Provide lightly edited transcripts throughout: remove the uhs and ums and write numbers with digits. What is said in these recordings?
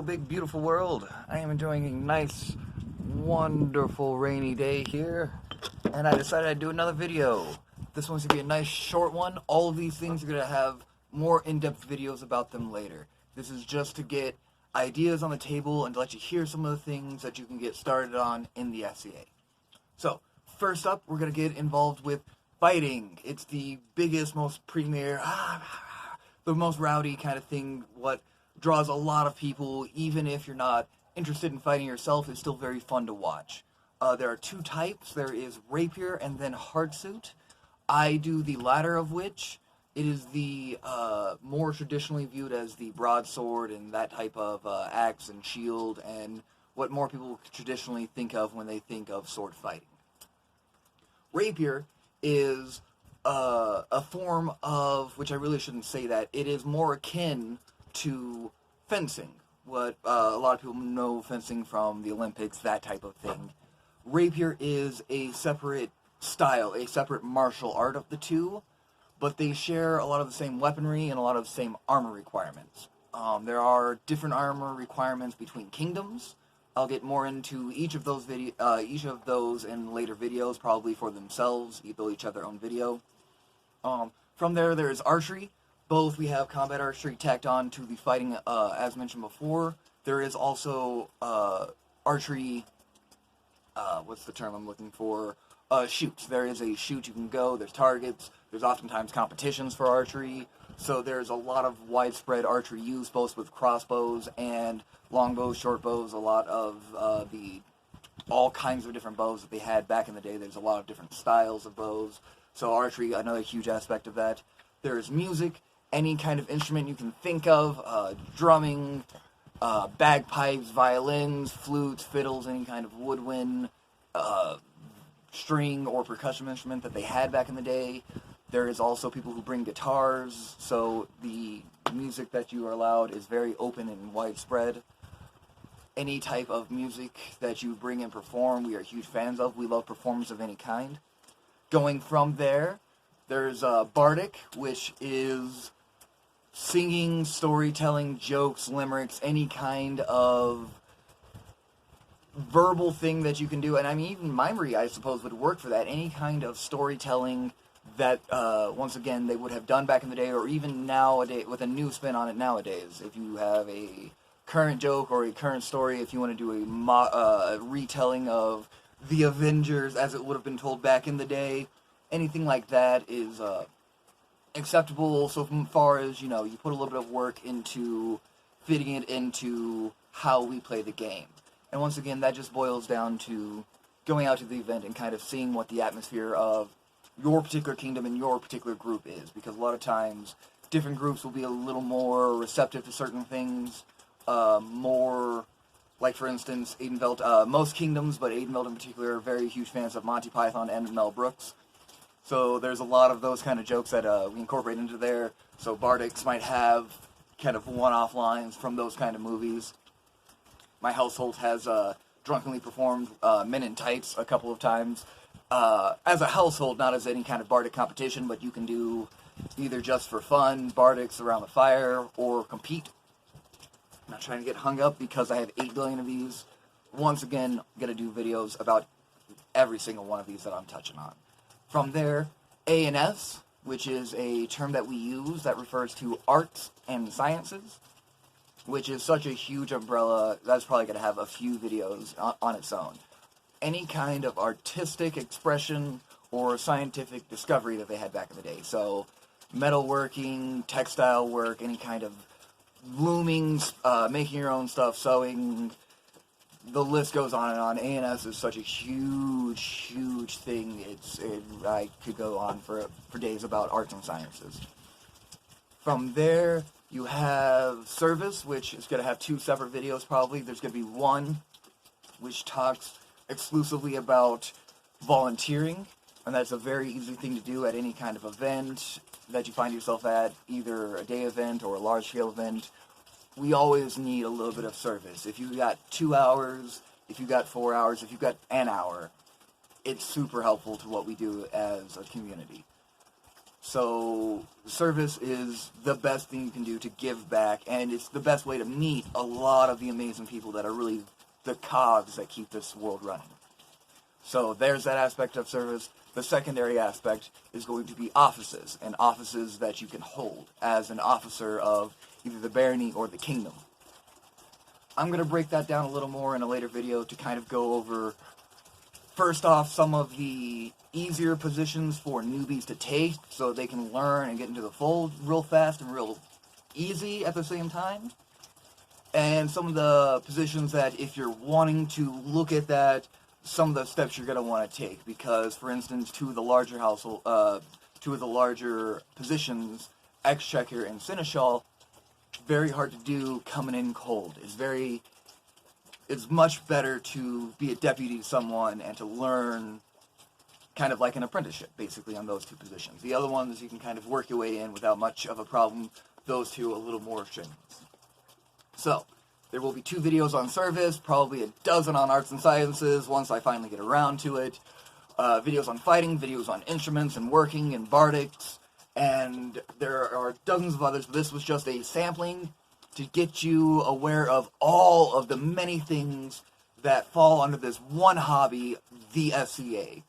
big beautiful world. I am enjoying a nice, wonderful rainy day here, and I decided I'd do another video. This one's gonna be a nice short one. All of these things are gonna have more in-depth videos about them later. This is just to get ideas on the table and to let you hear some of the things that you can get started on in the SCA. So, first up, we're gonna get involved with fighting. It's the biggest, most premier, the most rowdy kind of thing, what draws a lot of people. Even if you're not interested in fighting yourself, it's still very fun to watch. There are two types. There is rapier and then hardsuit. I do the latter of which. It is the more traditionally viewed as the broadsword and that type of axe and shield and what more people traditionally think of when they think of sword fighting. Rapier is a form of, which I really shouldn't say that, it is more akin to fencing. What a lot of people know fencing from the Olympics, that type of thing. Rapier is a separate style, a separate martial art of the two, but they share a lot of the same weaponry and a lot of the same armor requirements. There are different armor requirements between kingdoms. I'll get more into each of those in later videos, probably for themselves. They'll each have their own video. From there is archery. Both we have combat archery tacked on to the fighting, as mentioned before. There is also archery. What's the term I'm looking for? Shoots. There is a shoot you can go. There's targets. There's oftentimes competitions for archery. So there's a lot of widespread archery use, both with crossbows and longbows, short bows. A lot of all kinds of different bows that they had back in the day. There's a lot of different styles of bows. So archery, another huge aspect of that. There's music, any kind of instrument you can think of, drumming, bagpipes, violins, flutes, fiddles, any kind of woodwind, string or percussion instrument that they had back in the day. There is also people who bring guitars, so the music that you are allowed is very open and widespread. Any type of music that you bring and perform, we are huge fans of. We love performers of any kind. Going from there, there's bardic, which is singing, storytelling, jokes, limericks, any kind of verbal thing that you can do. And I mean, even mimery, I suppose, would work for that. Any kind of storytelling that, once again, they would have done back in the day, or even nowadays, with a new spin on it nowadays. If you have a current joke or a current story, if you want to do a retelling of the Avengers as it would have been told back in the day, anything like that is acceptable so far as, you put a little bit of work into fitting it into how we play the game. And once again, that just boils down to going out to the event and kind of seeing what the atmosphere of your particular kingdom and your particular group is, because a lot of times different groups will be a little more receptive to certain things, more, like for instance, Aidenveld, most kingdoms, but Aidenveld in particular, are very huge fans of Monty Python and Mel Brooks. So there's a lot of those kind of jokes that we incorporate into there. So bardics might have kind of one-off lines from those kind of movies. My household has drunkenly performed Men in Tights a couple of times. As a household, not as any kind of bardic competition, but you can do either just for fun, bardics around the fire, or compete. I'm not trying to get hung up because I have 8 billion of these. Once again, I'm going to do videos about every single one of these that I'm touching on. From there, A&S, which is a term that we use that refers to arts and sciences, which is such a huge umbrella, that's probably going to have a few videos on its own. Any kind of artistic expression or scientific discovery that they had back in the day. So, metalworking, textile work, any kind of looming, making your own stuff, sewing, the list goes on and on. A&S is such a huge, huge thing. I could go on for days about arts and sciences. From there, you have service, which is going to have 2 separate videos probably. There's going to be one which talks exclusively about volunteering, and that's a very easy thing to do at any kind of event that you find yourself at, either a day event or a large-scale event. We always need a little bit of service. If you got 2 hours, if you got 4 hours, if you got an hour, it's super helpful to what we do as a community. So service is the best thing you can do to give back, and it's the best way to meet a lot of the amazing people that are really the cogs that keep this world running. So there's that aspect of service. The secondary aspect is going to be offices, and offices that you can hold as an officer of either the barony or the kingdom. I'm going to break that down a little more in a later video to kind of go over, first off, some of the easier positions for newbies to take so they can learn and get into the fold real fast and real easy at the same time. And some of the positions that, if you're wanting to look at that, some of the steps you're going to want to take. Because, for instance, two of the larger positions, Exchequer and Seneschal, very hard to do coming in cold. It's much better to be a deputy to someone and to learn kind of like an apprenticeship, basically, on those two positions. The other ones, you can kind of work your way in without much of a problem. Those two, a little more strenuous. So, there will be 2 videos on service, probably a dozen on arts and sciences once I finally get around to it. Videos on fighting, videos on instruments and working and bardics, and there are dozens of others, but this was just a sampling to get you aware of all of the many things that fall under this one hobby, the SCA.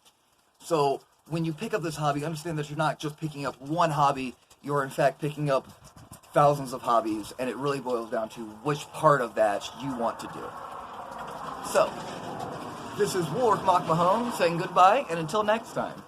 So, when you pick up this hobby, understand that you're not just picking up one hobby, you're in fact picking up thousands of hobbies, and it really boils down to which part of that you want to do. So, this is Warwick Mock Mahone saying goodbye, and until next time.